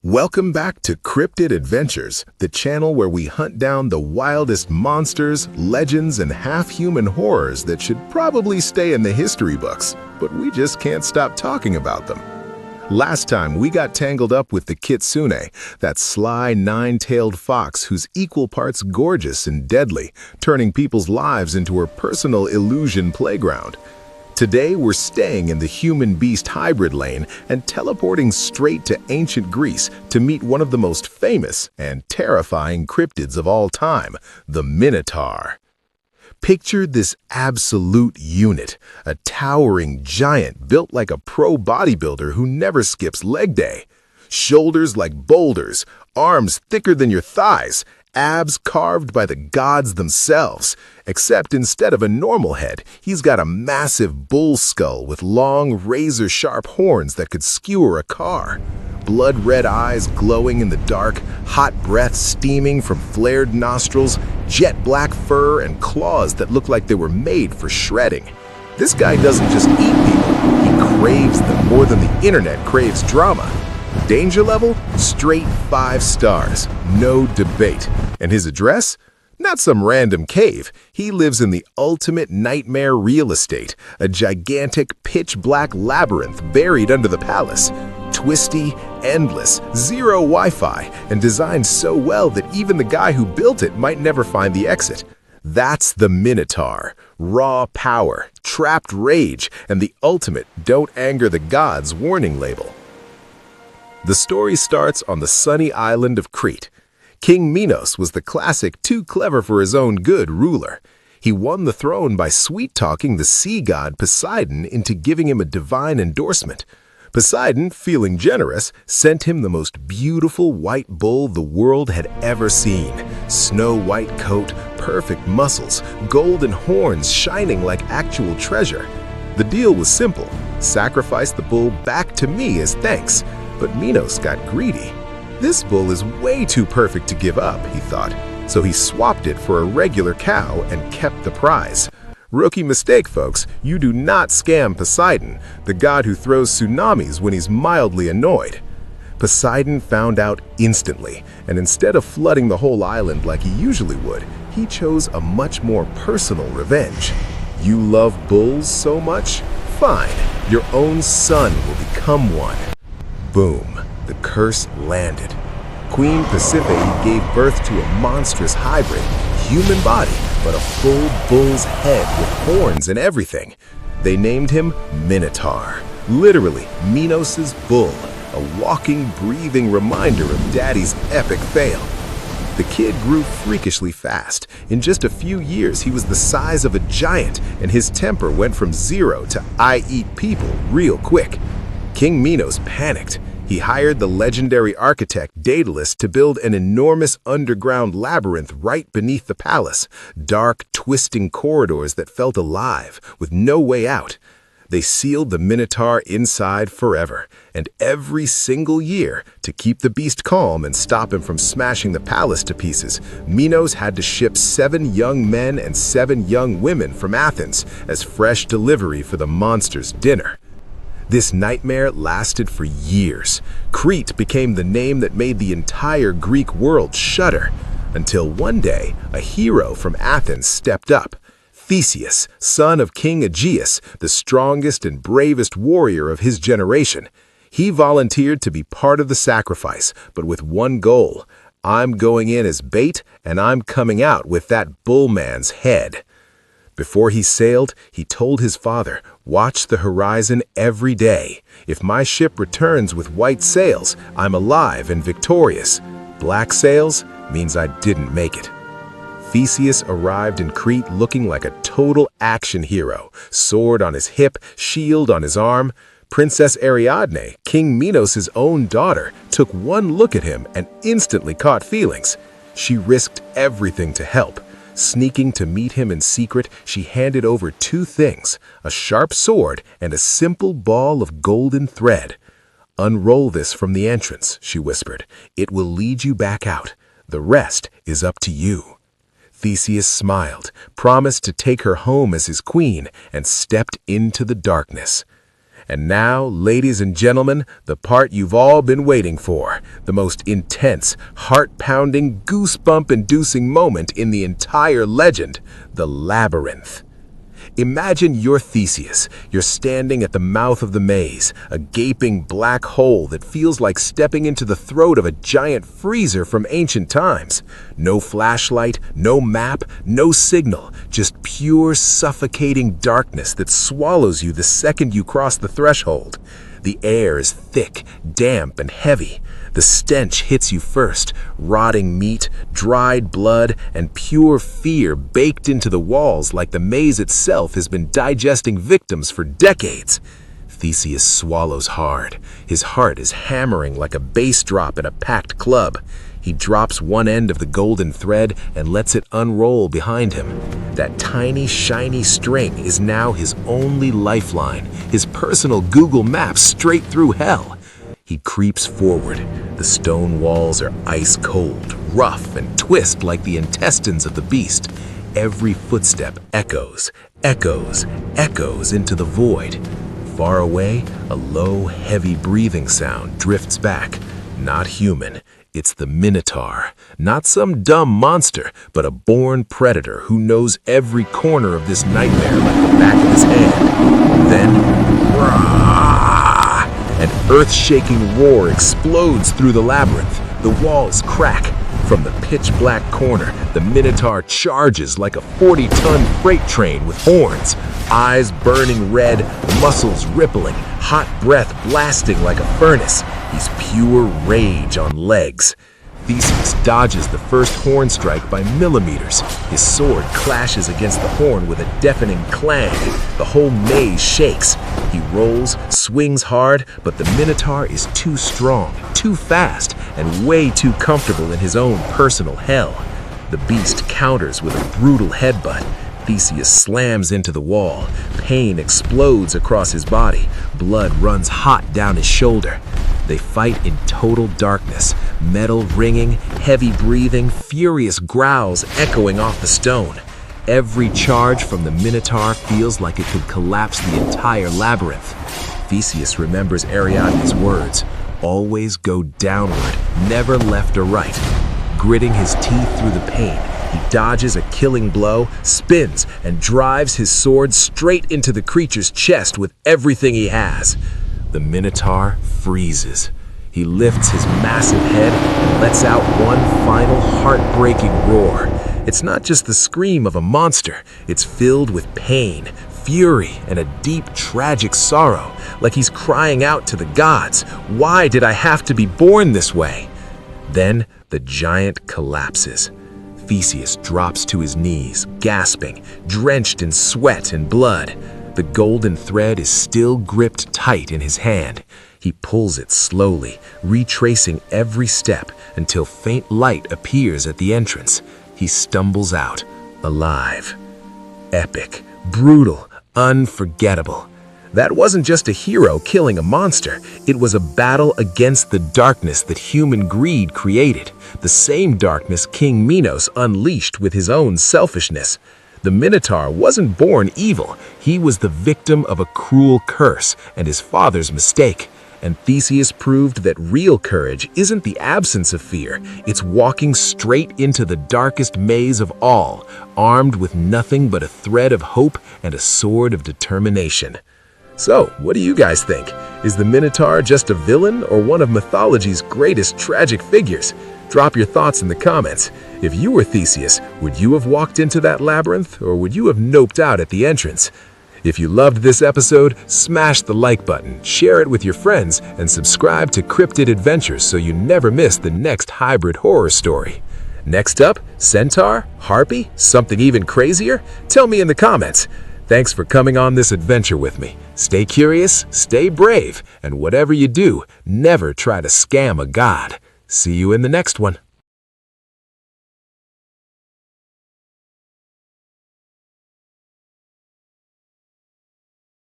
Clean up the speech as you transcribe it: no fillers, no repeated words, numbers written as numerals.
Welcome back to Cryptid Adventures, the channel where we hunt down the wildest monsters, legends, and half-human horrors that should probably stay in the history books, but we just can't stop talking about them. Last time, we got tangled up with the Kitsune, that sly, nine-tailed fox who's equal parts gorgeous and deadly, turning people's lives into her personal illusion playground. Today, we're staying in the human-beast hybrid lane and teleporting straight to ancient Greece to meet one of the most famous and terrifying cryptids of all time, the Minotaur. Picture this absolute unit, a towering giant built like a pro bodybuilder who never skips leg day. Shoulders like boulders, arms thicker than your thighs, abs carved by the gods themselves, except instead of a normal head, he's got a massive bull skull with long, razor-sharp horns that could skewer a car. Blood-red eyes glowing in the dark, hot breath steaming from flared nostrils, jet-black fur, and claws that look like they were made for shredding. This guy doesn't just eat people, he craves them more than the internet craves drama. Danger level? Straight 5 stars. No debate. And his address? Not some random cave. He lives in the ultimate nightmare real estate, a gigantic pitch-black labyrinth buried under the palace. Twisty, endless, zero Wi-Fi, and designed so well that even the guy who built it might never find the exit. That's the Minotaur. Raw power, trapped rage, and the ultimate don't anger the gods warning label. The story starts on the sunny island of Crete. King Minos was the classic too clever for his own good ruler. He won the throne by sweet-talking the sea god Poseidon into giving him a divine endorsement. Poseidon, feeling generous, sent him the most beautiful white bull the world had ever seen. Snow-white coat, perfect muscles, golden horns shining like actual treasure. The deal was simple. Sacrifice the bull back to me as thanks. But Minos got greedy. This bull is way too perfect to give up, he thought, so he swapped it for a regular cow and kept the prize. Rookie mistake, folks. You do not scam Poseidon, the god who throws tsunamis when he's mildly annoyed. Poseidon found out instantly, and instead of flooding the whole island like he usually would, he chose a much more personal revenge. You love bulls so much? Fine, your own son will become one. Boom, the curse landed. Queen Pasiphae gave birth to a monstrous hybrid, human body, but a full bull's head with horns and everything. They named him Minotaur, literally Minos' bull, a walking, breathing reminder of Daddy's epic fail. The kid grew freakishly fast. In just a few years, he was the size of a giant, and his temper went from 0 to I eat people real quick. King Minos panicked. He hired the legendary architect Deadliest to build an enormous underground labyrinth right beneath the palace, dark, twisting corridors that felt alive, with no way out. They sealed the Minotaur inside forever, and every single year, to keep the beast calm and stop him from smashing the palace to pieces, Minos had to ship 7 young men and 7 young women from Athens as fresh delivery for the monster's dinner. This nightmare lasted for years. Crete became the name that made the entire Greek world shudder, until one day a hero from Athens stepped up. Theseus, son of King Aegeus, the strongest and bravest warrior of his generation. He volunteered to be part of the sacrifice, but with one goal. I'm going in as bait, and I'm coming out with that bullman's head. Before he sailed, he told his father, "Watch the horizon every day. If my ship returns with white sails, I'm alive and victorious. Black sails means I didn't make it." Theseus arrived in Crete looking like a total action hero, sword on his hip, shield on his arm. Princess Ariadne, King Minos' own daughter, took one look at him and instantly caught feelings. She risked everything to help. Sneaking to meet him in secret, she handed over 2 things, a sharp sword and a simple ball of golden thread. "Unroll this from the entrance," she whispered. "It will lead you back out. The rest is up to you." Theseus smiled, promised to take her home as his queen, and stepped into the darkness. And now, ladies and gentlemen, the part you've all been waiting for, the most intense, heart-pounding, goosebump-inducing moment in the entire legend, the Labyrinth. Imagine you're Theseus. You're standing at the mouth of the maze, a gaping black hole that feels like stepping into the throat of a giant freezer from ancient times. No flashlight, no map, no signal, just pure suffocating darkness that swallows you the second you cross the threshold. The air is thick, damp, and heavy. The stench hits you first, rotting meat, dried blood, and pure fear baked into the walls like the maze itself has been digesting victims for decades. Theseus swallows hard. His heart is hammering like a bass drop in a packed club. He drops one end of the golden thread and lets it unroll behind him. That tiny, shiny string is now his only lifeline, his personal Google Maps straight through hell. He creeps forward. The stone walls are ice cold, rough, and twist like the intestines of the beast. Every footstep echoes, echoes, echoes into the void. Far away, a low, heavy breathing sound drifts back. Not human. It's the Minotaur. Not some dumb monster, but a born predator who knows every corner of this nightmare like the back of his hand. Then, rah! An earth-shaking roar explodes through the labyrinth. The walls crack. From the pitch-black corner, the Minotaur charges like a 40-ton freight train with horns. Eyes burning red, muscles rippling, hot breath blasting like a furnace. He's pure rage on legs. Theseus dodges the first horn strike by millimeters. His sword clashes against the horn with a deafening clang. The whole maze shakes. He rolls, swings hard, but the Minotaur is too strong, too fast, and way too comfortable in his own personal hell. The beast counters with a brutal headbutt. Theseus slams into the wall. Pain explodes across his body. Blood runs hot down his shoulder. They fight in total darkness, metal ringing, heavy breathing, furious growls echoing off the stone. Every charge from the Minotaur feels like it could collapse the entire labyrinth. Theseus remembers Ariadne's words, always go downward, never left or right. Gritting his teeth through the pain, he dodges a killing blow, spins, and drives his sword straight into the creature's chest with everything he has. The Minotaur freezes. He lifts his massive head and lets out one final heartbreaking roar. It's not just the scream of a monster. It's filled with pain, fury, and a deep, tragic sorrow, like he's crying out to the gods, "Why did I have to be born this way?" Then the giant collapses. Theseus drops to his knees, gasping, drenched in sweat and blood. The golden thread is still gripped tight in his hand. He pulls it slowly, retracing every step until faint light appears at the entrance. He stumbles out, alive. Epic, brutal, unforgettable. That wasn't just a hero killing a monster. It was a battle against the darkness that human greed created, the same darkness King Minos unleashed with his own selfishness. The Minotaur wasn't born evil. He was the victim of a cruel curse and his father's mistake. And Theseus proved that real courage isn't the absence of fear. It's walking straight into the darkest maze of all, armed with nothing but a thread of hope and a sword of determination. So, what do you guys think? Is the Minotaur just a villain or one of mythology's greatest tragic figures? Drop your thoughts in the comments. If you were Theseus, would you have walked into that labyrinth, or would you have noped out at the entrance? If you loved this episode, smash the like button, share it with your friends, and subscribe to Cryptid Adventures so you never miss the next hybrid horror story. Next up, Centaur? Harpy? Something even crazier? Tell me in the comments. Thanks for coming on this adventure with me. Stay curious, stay brave, and whatever you do, never try to scam a god. See you in the next one.